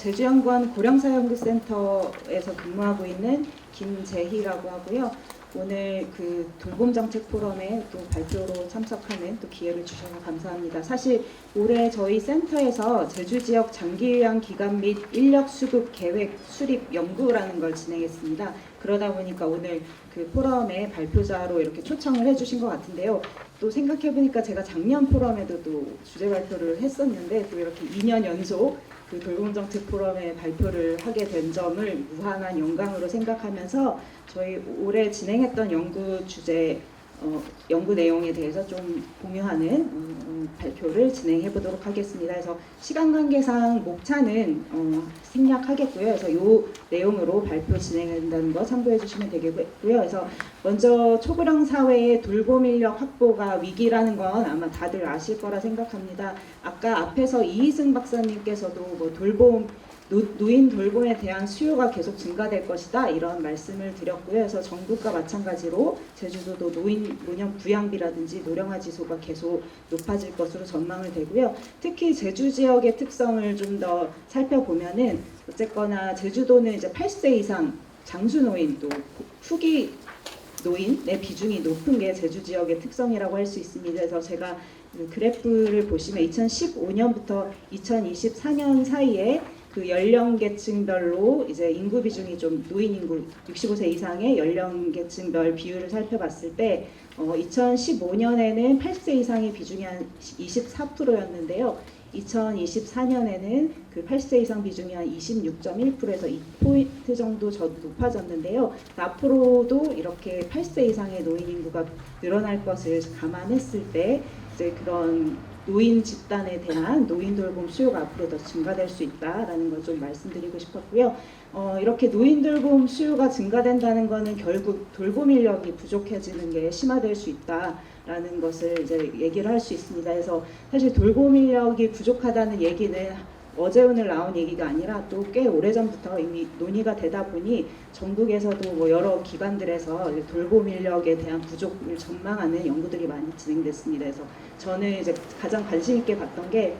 제주연구원 고령사연구센터에서 근무하고 있는 김재희라고 하고요. 오늘 그 돌봄정책 포럼에 또 발표로 참석하는 또 기회를 주셔서 감사합니다. 사실 올해 저희 센터에서 제주 지역 장기요양 기관 및 인력 수급 계획 수립 연구라는 걸 진행했습니다. 그러다 보니까 오늘 그 포럼에 발표자로 이렇게 초청을 해주신 것 같은데요. 또 생각해보니까 제가 작년 포럼에도 또 주제 발표를 했었는데 또 이렇게 2년 연속 그 돌봄정책 포럼에 발표를 하게 된 점을 무한한 영광으로 생각하면서 저희 올해 진행했던 연구 주제, 연구 내용에 대해서 좀 공유하는 발표를 진행해 보도록 하겠습니다. 그래서 시간 관계상 목차는 생략하겠고요. 그래서 이 내용으로 발표 진행한다는 거 참고해 주시면 되겠고요. 그래서 먼저 초고령 사회의 돌봄 인력 확보가 위기라는 건 아마 다들 아실 거라 생각합니다. 아까 앞에서 이희승 박사님께서도 뭐 노인 돌봄에 대한 수요가 계속 증가될 것이다 이런 말씀을 드렸고요. 그래서 전국과 마찬가지로 제주도도 노년 부양비라든지 노령화 지수가 계속 높아질 것으로 전망을 되고요. 특히 제주 지역의 특성을 좀 더 살펴보면은 어쨌거나 제주도는 이제 8세 이상 장수 노인 또 후기 노인의 비중이 높은 게 제주 지역의 특성이라고 할 수 있습니다. 그래서 제가 그래프를 보시면 2015년부터 2024년 사이에 그 연령계층별로 이제 인구 비중이 좀 노인 인구 65세 이상의 연령계층별 비율을 살펴봤을 때 2015년에는 8세 이상의 비중이 한 24%였는데요. 2024년에는 그 8세 이상 비중이 한 26.1%에서 2포인트 정도 높아졌는데요. 앞으로도 이렇게 8세 이상의 노인 인구가 늘어날 것을 감안했을 때 이제 그런 노인 집단에 대한 노인 돌봄 수요가 앞으로 더 증가될 수 있다라는 걸 좀 말씀드리고 싶었고요. 이렇게 노인 돌봄 수요가 증가된다는 것은 결국 돌봄 인력이 부족해지는 게 심화될 수 있다라는 것을 이제 얘기를 할 수 있습니다. 그래서 사실 돌봄 인력이 부족하다는 얘기는 어제 오늘 나온 얘기가 아니라 또 꽤 오래전부터 이미 논의가 되다 보니 전국에서도 뭐 여러 기관들에서 돌봄 인력에 대한 부족을 전망하는 연구들이 많이 진행됐습니다. 그래서 저는 이제 가장 관심 있게 봤던 게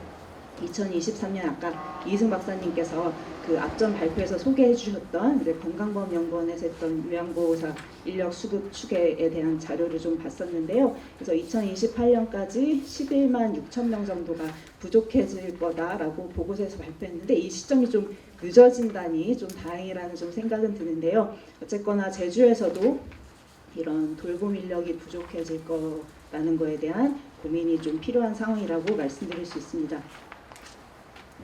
2023년 아까 이승 박사님께서 그 앞전 발표에서 소개해 주셨던 이제 건강보험연구원에서 했던 요양보호사 인력 수급 추계에 대한 자료를 좀 봤었는데요. 그래서 2028년까지 11만 6천 명 정도가 부족해질 거다라고 보고서에서 발표했는데 이 시점이 좀 늦어진다니 좀 다행이라는 좀 생각은 드는데요. 어쨌거나 제주에서도 이런 돌봄 인력이 부족해질 거라는 거에 대한 고민이 좀 필요한 상황이라고 말씀드릴 수 있습니다.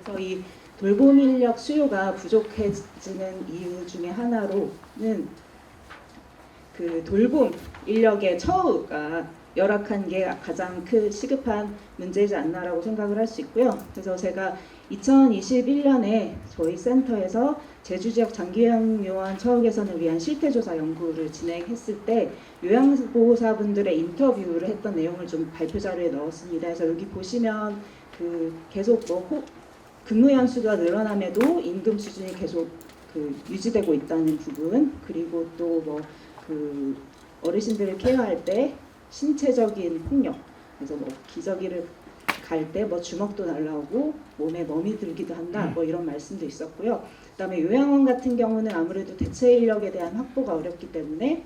그래서 이 돌봄 인력 수요가 부족해지는 이유 중에 하나로는 그 돌봄 인력의 처우가 열악한 게 가장 큰 시급한 문제이지 않나라고 생각을 할 수 있고요. 그래서 제가 2021년에 저희 센터에서 제주 지역 장기요양 요원 처우 개선을 위한 실태조사 연구를 진행했을 때 요양보호사분들의 인터뷰를 했던 내용을 좀 발표 자료에 넣었습니다. 그래서 여기 보시면 그 계속 뭐 근무 연수가 늘어남에도 임금 수준이 계속 그 유지되고 있다는 부분, 그리고 또 뭐 그 어르신들을 케어할 때 신체적인 폭력, 그래서 뭐 기저귀를 갈 때 뭐 주먹도 날라오고 몸에 멍이 들기도 한다, 뭐 이런 말씀도 있었고요. 그다음에 요양원 같은 경우는 아무래도 대체 인력에 대한 확보가 어렵기 때문에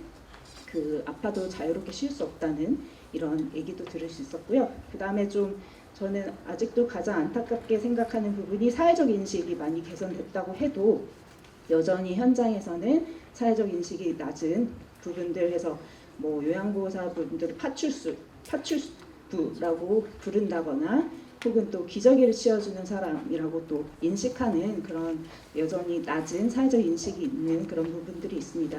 그 아파도 자유롭게 쉴 수 없다는 이런 얘기도 들을 수 있었고요. 그다음에 좀 저는 아직도 가장 안타깝게 생각하는 부분이 사회적 인식이 많이 개선됐다고 해도 여전히 현장에서는 사회적 인식이 낮은 부분들 해서 뭐 요양보호사분들을 파출부라고 부른다거나 혹은 또 기저귀를 씌워주는 사람이라고 또 인식하는 그런 여전히 낮은 사회적 인식이 있는 그런 부분들이 있습니다.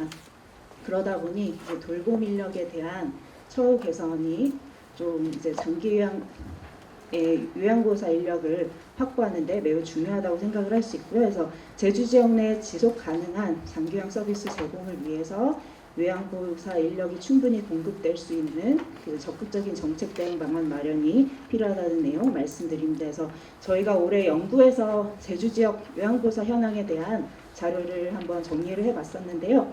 그러다 보니 이제 돌봄 인력에 대한 처우 개선이 좀 이제 장기 요양보호사 인력을 확보하는데 매우 중요하다고 생각을 할 수 있고요. 그래서 제주 지역 내 지속 가능한 장기요양 서비스 제공을 위해서 요양보호사 인력이 충분히 공급될 수 있는 그 적극적인 정책 대응 방안 마련이 필요하다는 내용 말씀드립니다. 그래서 저희가 올해 연구에서 제주 지역 요양보호사 현황에 대한 자료를 한번 정리를 해봤었는데요.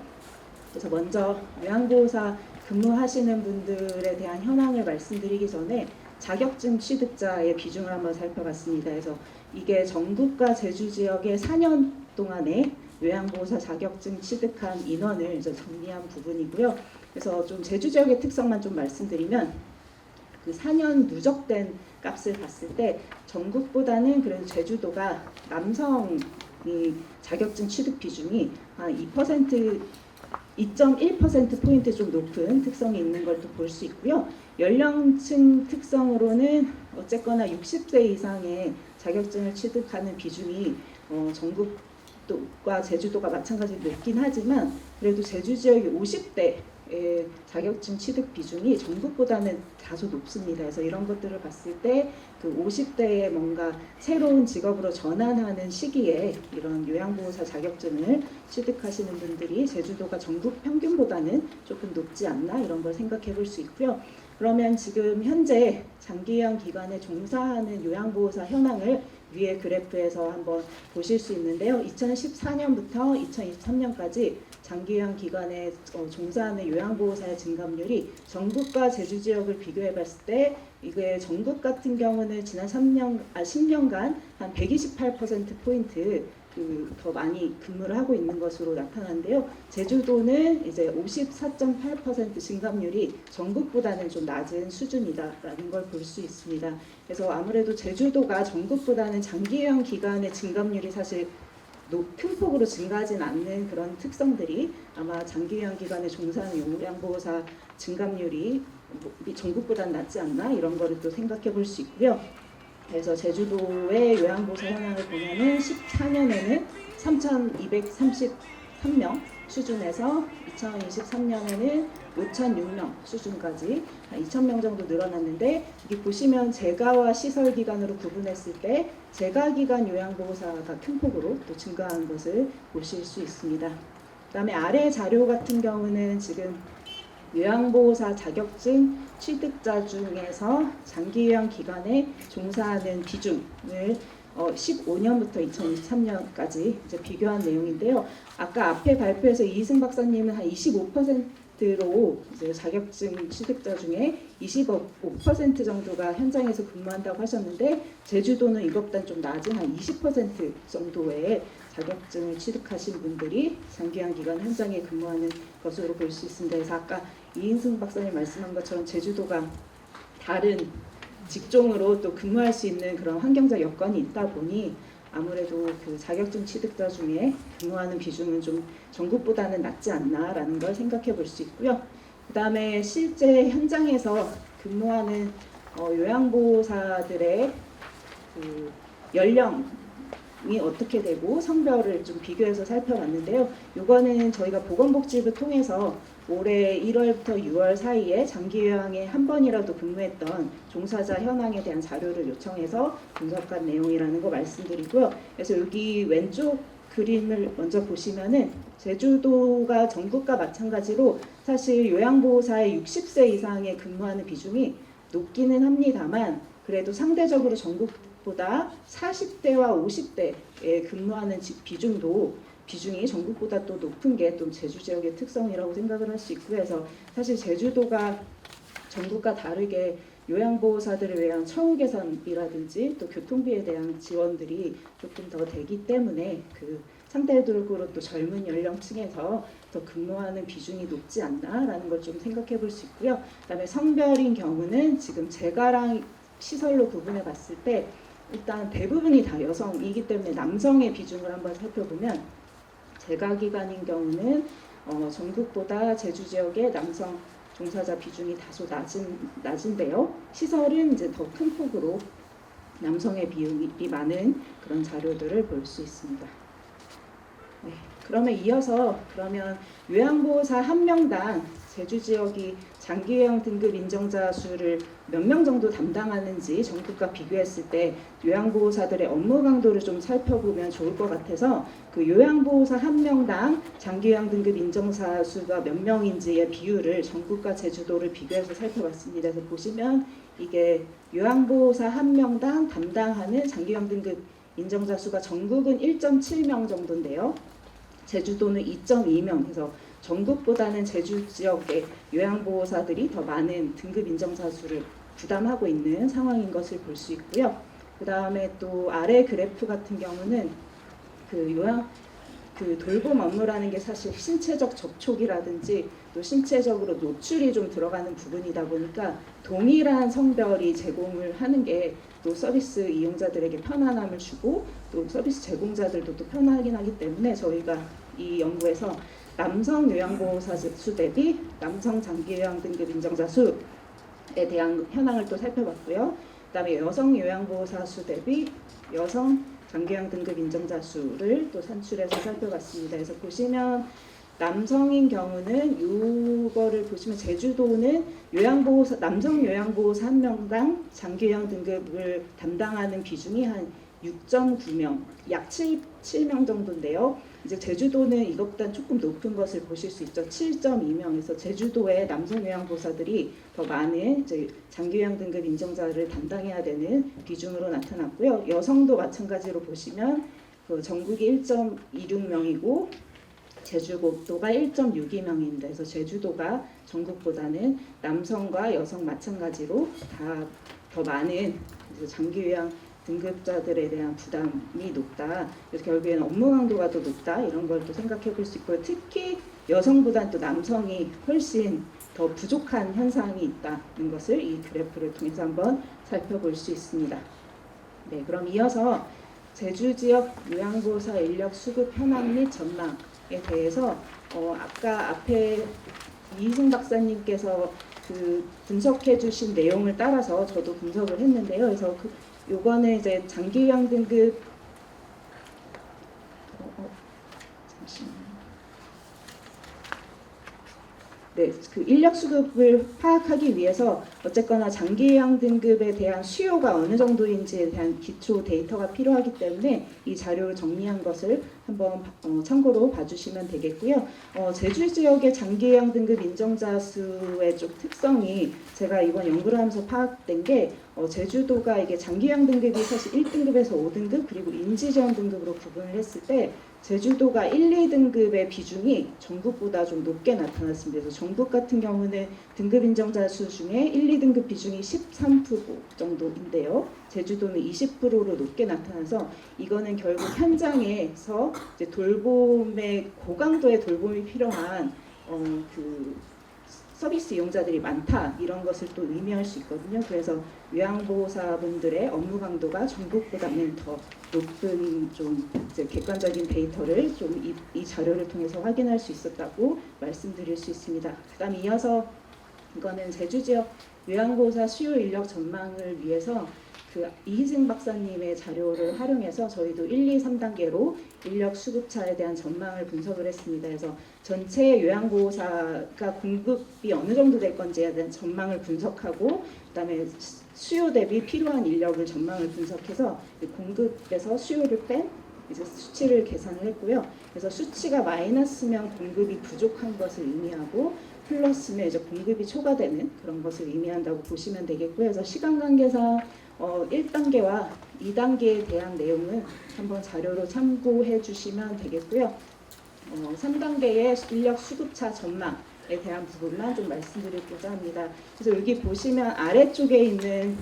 그래서 먼저 요양보호사 근무하시는 분들에 대한 현황을 말씀드리기 전에 자격증 취득자의 비중을 한번 살펴봤습니다. 그래서 이게 전국과 제주 지역의 4년 동안에 요양보호사 자격증 취득한 인원을 이제 정리한 부분이고요. 그래서 좀 제주 지역의 특성만 좀 말씀드리면 그 4년 누적된 값을 봤을 때 전국보다는 그래도 제주도가 남성이 자격증 취득 비중이 한 2.1%포인트 좀 높은 특성이 있는 걸 또 볼 수 있고요. 연령층 특성으로는 어쨌거나 60세 이상의 자격증을 취득하는 비중이 전국과 제주도가 마찬가지로 높긴 하지만 그래도 제주 지역이 50대 자격증 취득 비중이 전국보다는 다소 높습니다. 그래서 이런 것들을 봤을 때 그 50대에 뭔가 새로운 직업으로 전환하는 시기에 이런 요양보호사 자격증을 취득하시는 분들이 제주도가 전국 평균보다는 조금 높지 않나 이런 걸 생각해 볼 수 있고요. 그러면 지금 현재 장기요양 기관에 종사하는 요양보호사 현황을 위에 그래프에서 한번 보실 수 있는데요. 2014년부터 2023년까지 장기요양 기관에 종사하는 요양보호사의 증감률이 전국과 제주 지역을 비교해 봤을 때 이게 전국 같은 경우는 지난 10년간 한 128%포인트 더 많이 근무를 하고 있는 것으로 나타나는데요. 제주도는 이제 54.8% 증감률이 전국보다는 좀 낮은 수준이다라는 걸 볼 수 있습니다. 그래서 아무래도 제주도가 전국보다는 장기요양 기관의 증감률이 사실 큰 폭으로 증가하진 않는 그런 특성들이 아마 장기요양 기관에 종사하는 요양보호사 증감률이 전국보다는 낮지 않나 이런 거를 또 생각해 볼 수 있고요. 그래서 제주도의 요양보호사 현황을 보면은 14년에는 3,233명 수준에서 2023년에는 5,006명 수준까지 한 2,000명 정도 늘어났는데 여기 보시면 재가와 시설 기관으로 구분했을 때 재가 기관 요양보호사가 큰 폭으로 또 증가한 것을 보실 수 있습니다. 그다음에 아래 자료 같은 경우는 지금 요양보호사 자격증 취득자 중에서 장기요양 기관에 종사하는 비중을 15년부터 2023년까지 이제 비교한 내용인데요. 아까 앞에 발표에서 이희승 박사님은 한 25%로 이제 자격증 취득자 중에 25% 정도가 현장에서 근무한다고 하셨는데 제주도는 이것보다 좀 낮은 한 20% 정도의 자격증을 취득하신 분들이 장기요양 기관 현장에 근무하는 것으로 볼 수 있습니다. 그래서 아까 이인승 박사님 말씀한 것처럼 제주도가 다른 직종으로 또 근무할 수 있는 그런 환경적 여건이 있다 보니 아무래도 그 자격증 취득자 중에 근무하는 비중은 좀 전국보다는 낮지 않나라는 걸 생각해 볼 수 있고요. 그 다음에 실제 현장에서 근무하는 요양보호사들의 그 연령이 어떻게 되고 성별을 좀 비교해서 살펴봤는데요. 이거는 저희가 보건복지부 통해서 올해 1월부터 6월 사이에 장기요양에 한 번이라도 근무했던 종사자 현황에 대한 자료를 요청해서 분석한 내용이라는 거 말씀드리고요. 그래서 여기 왼쪽 그림을 먼저 보시면은 제주도가 전국과 마찬가지로 사실 요양보호사의 60세 이상에 근무하는 비중이 높기는 합니다만 그래도 상대적으로 전국보다 40대와 50대에 근무하는 비중이 전국보다 또 높은 게 또 제주 지역의 특성이라고 생각을 할 수 있고요. 그래서 사실 제주도가 전국과 다르게 요양보호사들을 위한 처우 개선이라든지 또 교통비에 대한 지원들이 조금 더 되기 때문에 그 상대적으로 또 젊은 연령층에서 더 근무하는 비중이 높지 않나라는 걸 좀 생각해 볼 수 있고요. 그다음에 성별인 경우는 지금 재가랑 시설로 구분해 봤을 때 일단 대부분이 다 여성이기 때문에 남성의 비중을 한번 살펴보면 재가 기관인 경우는 전국보다 제주 지역의 남성 종사자 비중이 다소 낮은데요. 시설은 이제 더 큰 폭으로 남성의 비율이 많은 그런 자료들을 볼 수 있습니다. 네, 그러면 이어서 요양보호사 한 명당 제주 지역이 장기요양 등급 인정자 수를 몇 명 정도 담당하는지 전국과 비교했을 때 요양보호사들의 업무 강도를 좀 살펴보면 좋을 것 같아서 그 요양보호사 한 명당 장기요양 등급 인정자 수가 몇 명인지의 비율을 전국과 제주도를 비교해서 살펴봤습니다. 그래서 보시면 이게 요양보호사 한 명당 담당하는 장기요양 등급 인정자 수가 전국은 1.7명 정도인데요. 제주도는 2.2명 해서 전국보다는 제주 지역의 요양보호사들이 더 많은 등급 인정자 수를 부담하고 있는 상황인 것을 볼 수 있고요. 그 다음에 또 아래 그래프 같은 경우는 그 돌봄 업무라는 게 사실 신체적 접촉이라든지 또 신체적으로 노출이 좀 들어가는 부분이다 보니까 동일한 성별이 제공을 하는 게 또 서비스 이용자들에게 편안함을 주고 또 서비스 제공자들도 또 편하긴 하기 때문에 저희가 이 연구에서 남성 요양보호사 수 대비 남성 장기요양 등급 인정자 수에 대한 현황을 또 살펴봤고요. 그다음에 여성 요양보호사 수 대비 여성 장기요양 등급 인정자 수를 또 산출해서 살펴봤습니다. 그래서 보시면 남성인 경우는 이거를 보시면 제주도는 요양보호사 남성 요양보호사 1명당 장기요양 등급을 담당하는 비중이 한 6.9명, 약 7명 정도인데요. 이제 제주도는 이것보다 조금 높은 것을 보실 수 있죠. 7.2명에서 제주도의 남성 요양보호사들이 더 많은 이제 장기요양 등급 인정자를 담당해야 되는 비중으로 나타났고요. 여성도 마찬가지로 보시면 그 전국이 1.26명이고 제주도가 1.62명입니다. 그래서 제주도가 전국보다는 남성과 여성 마찬가지로 다 더 많은 장기요양 등급자들에 대한 부담이 높다. 그래서 결국에는 업무 강도가 더 높다. 이런 걸 또 생각해 볼 수 있고요. 특히 여성보다는 또 남성이 훨씬 더 부족한 현상이 있다는 것을 이 그래프를 통해서 한번 살펴볼 수 있습니다. 네, 그럼 이어서 제주 지역 요양보호사 인력 수급 현황 및 전망에 대해서 아까 앞에 이희승 박사님께서 그 분석해 주신 내용을 따라서 저도 분석을 했는데요. 그래서 요거는 이제 장기요양 등급 잠시만요. 네, 그 인력 수급을 파악하기 위해서 어쨌거나 장기요양 등급에 대한 수요가 어느 정도인지에 대한 기초 데이터가 필요하기 때문에 이 자료를 정리한 것을 한번 참고로 봐주시면 되겠고요. 제주 지역의 장기요양 등급 인정자 수의 좀 특성이 제가 이번 연구를 하면서 파악된 게 제주도가 이게 장기요양 등급이 사실 1등급에서 5등급 그리고 인지지원 등급으로 구분을 했을 때 제주도가 1, 2등급의 비중이 전국보다 좀 높게 나타났습니다. 그래서 전국 같은 경우는 등급 인정자 수 중에 1, 2등급 비중이 13% 정도인데요. 제주도는 20%로 높게 나타나서 이거는 결국 현장에서 이제 돌봄의 고강도의 돌봄이 필요한 그 서비스 이용자들이 많다 이런 것을 또 의미할 수 있거든요. 그래서 요양보호사분들의 업무 강도가 전국보다는 더 높은 좀 이제 객관적인 데이터를 좀 이 자료를 통해서 확인할 수 있었다고 말씀드릴 수 있습니다. 그다음 이어서 이거는 제주 지역 요양보호사 수요 인력 전망을 위해서 그 이희승 박사님의 자료를 활용해서 저희도 1, 2, 3단계로 인력 수급차에 대한 전망을 분석을 했습니다. 그래서 전체 요양보호사가 공급이 어느 정도 될 건지에 대한 전망을 분석하고 그다음에 수요 대비 필요한 인력을 전망을 분석해서 공급에서 수요를 뺀 이제 수치를 계산을 했고요. 그래서 수치가 마이너스면 공급이 부족한 것을 의미하고 플러스면 이제 공급이 초과되는 그런 것을 의미한다고 보시면 되겠고요. 그래서 시간 관계상 1단계와 2단계에 대한 내용은 한번 자료로 참고해 주시면 되겠고요. 3단계의 인력 수급차 전망에 대한 부분만 좀 말씀드리고자 합니다. 그래서 여기 보시면 아래쪽에 있는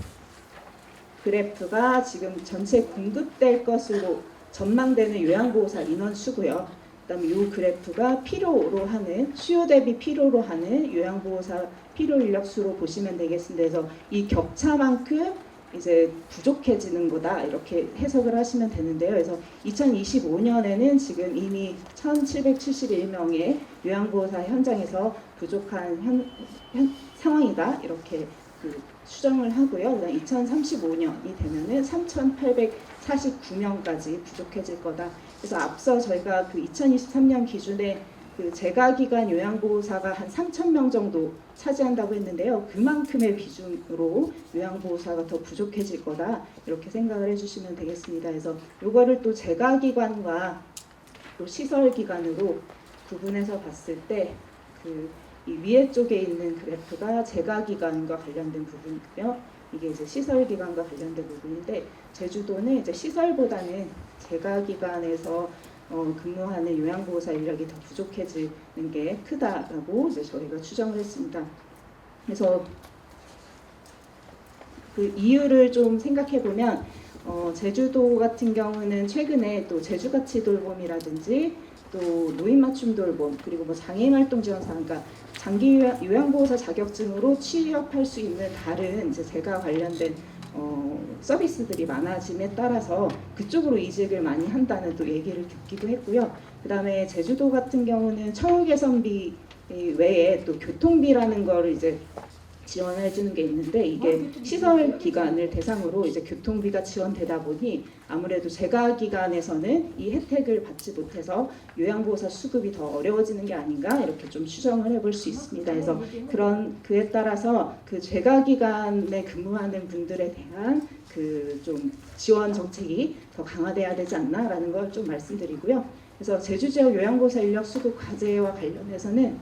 그래프가 지금 전체 공급될 것으로 전망되는 요양보호사 인원수고요. 그다음에 이 그래프가 필요로 하는 수요 대비 필요로 하는 요양보호사 필요 인력수로 보시면 되겠습니다. 그래서 이 격차만큼 이제 부족해지는 거다 이렇게 해석을 하시면 되는데요. 그래서 2025년에는 지금 이미 1,771명의 요양보호사 현장에서 부족한 상황이다 이렇게 추정을 하고요. 그다음 2035년이 되면은 3,849명까지 부족해질 거다. 그래서 앞서 저희가 그 2023년 기준에 그 재가기관 요양보호사가 한 3,000명 정도 차지한다고 했는데요. 그만큼의 비중으로 요양보호사가 더 부족해질 거다 이렇게 생각을 해주시면 되겠습니다. 그래서 이거를 또 재가기관과 또 시설기관으로 구분해서 봤을 때 이 위에 쪽에 있는 그래프가 재가기관과 관련된 부분이고요. 이게 이제 시설기관과 관련된 부분인데 제주도는 이제 시설보다는 재가기관에서 근무하는 요양보호사 인력이 더 부족해지는 게 크다라고 이제 저희가 추정을 했습니다. 그래서 그 이유를 좀 생각해 보면 제주도 같은 경우는 최근에 또 제주가치 돌봄이라든지 또 노인 맞춤 돌봄 그리고 뭐 장애인 활동 지원사 그러니까 장기 요양보호사 자격증으로 취업할 수 있는 다른 이제 제가 관련된 서비스들이 많아짐에 따라서 그쪽으로 이직을 많이 한다는 또 얘기를 듣기도 했고요. 그다음에 제주도 같은 경우는 처우 개선비 외에 또 교통비라는 거를 이제 지원해 주는 게 있는데 이게 시설 기관을 대상으로 이제 교통비가 지원되다 보니 아무래도 재가기관에서는 이 혜택을 받지 못해서 요양보호사 수급이 더 어려워지는 게 아닌가 이렇게 좀 추정을 해볼 수 있습니다. 그래서 그에 따라서 그 재가기관에 근무하는 분들에 대한 그 좀 지원 정책이 더 강화돼야 되지 않나라는 걸 좀 말씀드리고요. 그래서 제주 지역 요양보호사 인력 수급 과제와 관련해서는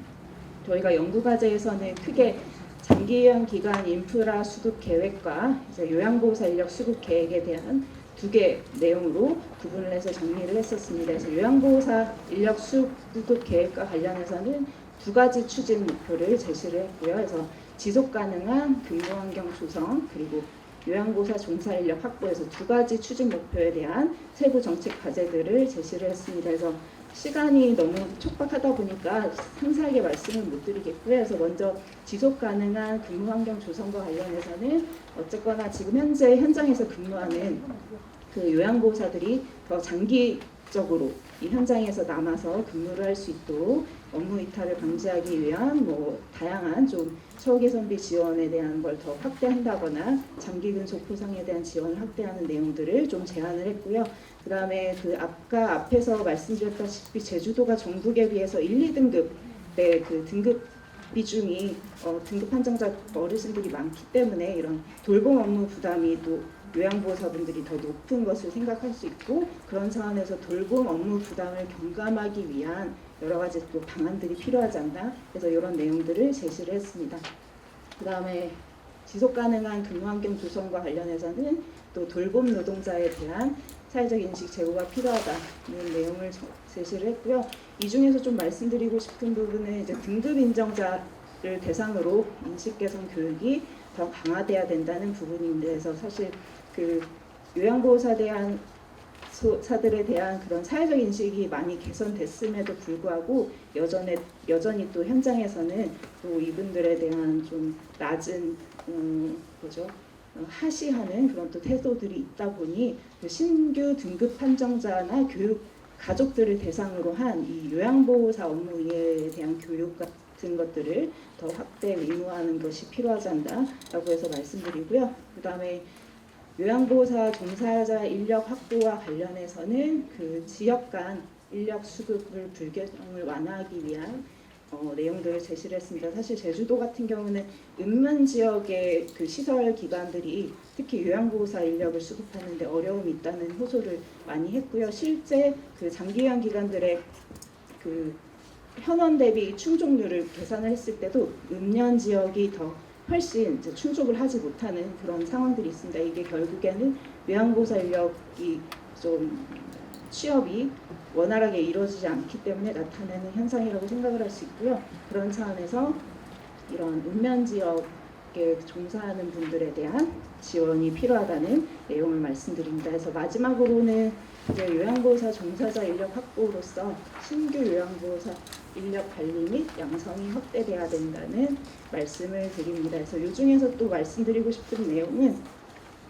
저희가 연구 과제에서는 크게 장기요양 기관 인프라 수급 계획과 이제 요양보호사 인력 수급 계획에 대한 두 개 내용으로 구분을 해서 정리를 했었습니다. 그래서 요양보호사 인력 수급 계획과 관련해서는 두 가지 추진 목표를 제시를 했고요. 그래서 지속 가능한 근무 환경 조성 그리고 요양보호사 종사 인력 확보에서 두 가지 추진 목표에 대한 세부 정책 과제들을 제시를 했습니다. 그래서 시간이 너무 촉박하다 보니까 상세하게 말씀을 못 드리겠고요. 그래서 먼저 지속 가능한 근무 환경 조성과 관련해서는 어쨌거나 지금 현재 현장에서 근무하는 그 요양보호사들이 더 장기적으로 이 현장에서 남아서 근무를 할 수 있도록 업무 이탈을 방지하기 위한 뭐 다양한 좀 처우 개선비 지원에 대한 걸 더 확대한다거나 장기 근속 보상에 대한 지원을 확대하는 내용들을 좀 제안을 했고요. 그다음에 그 아까 앞에서 말씀드렸다시피 제주도가 전국에 비해서 1, 2등급의 그 등급 비중이 등급 한정자 어르신들이 많기 때문에 이런 돌봄 업무 부담이 또 요양보호사분들이 더 높은 것을 생각할 수 있고 그런 상황에서 돌봄 업무 부담을 경감하기 위한 여러 가지 또 방안들이 필요하지 않나 그래서 이런 내용들을 제시를 했습니다. 그 다음에 지속 가능한 근무 환경 조성과 관련해서는 또 돌봄 노동자에 대한 사회적 인식 제고가 필요하다는 내용을 제시를 했고요. 이 중에서 좀 말씀드리고 싶은 부분은 이제 등급 인정자를 대상으로 인식 개선 교육이 더 강화돼야 된다는 부분인데 그래서 사실 그 요양보호사에 대한 사들에 대한 그런 사회적 인식이 많이 개선됐음에도 불구하고 여전히 또 현장에서는 또 이분들에 대한 좀 낮은 하시하는 그런 또 태도들이 있다 보니 그 신규 등급 판정자나 교육 가족들을 대상으로 한 이 요양보호사 업무에 대한 교육 같은 것들을 더 확대 의무화하는 것이 필요하지 않나라고 해서 말씀드리고요. 그다음에 요양보호사 종사자 인력 확보와 관련해서는 그 지역 간 인력 수급을 불균형을 완화하기 위한 내용들을 제시를 했습니다. 사실 제주도 같은 경우는 읍면 지역의 그 시설 기관들이 특히 요양보호사 인력을 수급하는데 어려움이 있다는 호소를 많이 했고요. 실제 그 장기요양 기관들의 그 현원 대비 충족률을 계산을 했을 때도 읍면 지역이 더 훨씬 이제 충족을 하지 못하는 그런 상황들이 있습니다. 이게 결국에는 요양보호사 인력이 좀 취업이 원활하게 이루어지지 않기 때문에 나타나는 현상이라고 생각을 할 수 있고요. 그런 차원에서 이런 읍면 지역에 종사하는 분들에 대한 지원이 필요하다는 내용을 말씀드립니다. 그래서 마지막으로는 이제 요양보호사 종사자 인력 확보로서 신규 요양보호사 인력 관리 및 양성이 확대돼야 된다는 말씀을 드립니다. 그래서 이 중에서 또 말씀드리고 싶은 내용은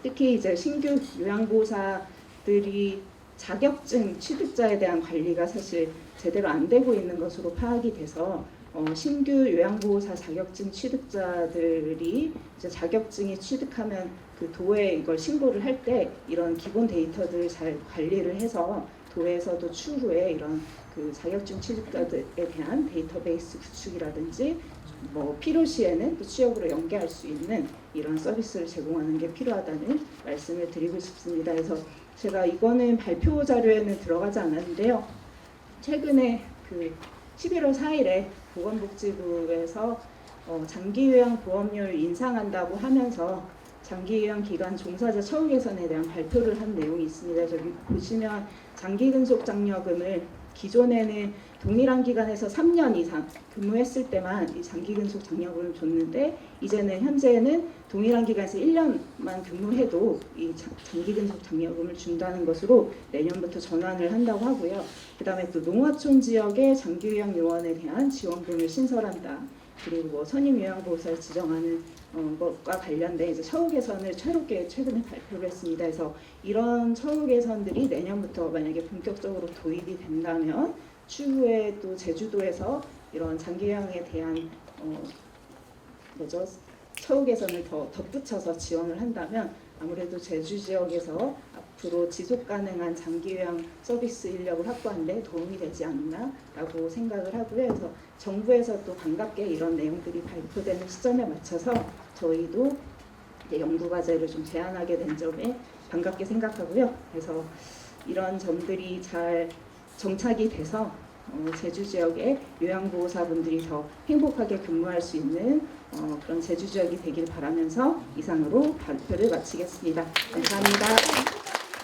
특히 이제 신규 요양보호사들이 자격증 취득자에 대한 관리가 사실 제대로 안 되고 있는 것으로 파악이 돼서 신규 요양보호사 자격증 취득자들이 이제 자격증이 취득하면 그 도에 이걸 신고를 할 때 이런 기본 데이터들을 잘 관리를 해서 도에서도 추후에 이런 그 자격증 취득자들에 대한 데이터베이스 구축이라든지 뭐 필요시에는 또 취업으로 연계할 수 있는 이런 서비스를 제공하는 게 필요하다는 말씀을 드리고 싶습니다. 그래서 제가 이거는 발표 자료에는 들어가지 않았는데요. 최근에 그 11월 4일에 보건복지부에서 장기요양 보험료를 인상한다고 하면서 장기요양 기관 종사자 처우 개선에 대한 발표를 한 내용이 있습니다. 저기 보시면 장기근속 장려금을 기존에는 동일한 기간에서 3년 이상 근무했을 때만 이 장기 근속 장려금을 줬는데 이제는 현재는 동일한 기간에서 1년만 근무해도 이 장기 근속 장려금을 준다는 것으로 내년부터 전환을 한다고 하고요. 그다음에 또 농어촌 지역의 장기 요양 요원에 대한 지원금을 신설한다. 그리고 뭐 선임 요양보호사를 지정하는 것과 관련된 이제 처우 개선을 새롭게 최근에 발표를 했습니다. 그래서 이런 처우 개선들이 내년부터 만약에 본격적으로 도입이 된다면 추후에 또 제주도에서 이런 장기 요양에 대한 처우 개선을 더 덧붙여서 지원을 한다면 아무래도 제주 지역에서 앞으로 지속 가능한 장기 요양 서비스 인력을 확보하는 데 도움이 되지 않나라고 생각을 하고요. 그래서 정부에서 또 반갑게 이런 내용들이 발표되는 시점에 맞춰서 저희도 이제 연구 과제를 좀 제안하게 된 점에 반갑게 생각하고요. 그래서 이런 점들이 잘 정착이 돼서 제주 지역의 요양보호사분들이 더 행복하게 근무할 수 있는 그런 제주 지역이 되길 바라면서 이상으로 발표를 마치겠습니다. 감사합니다.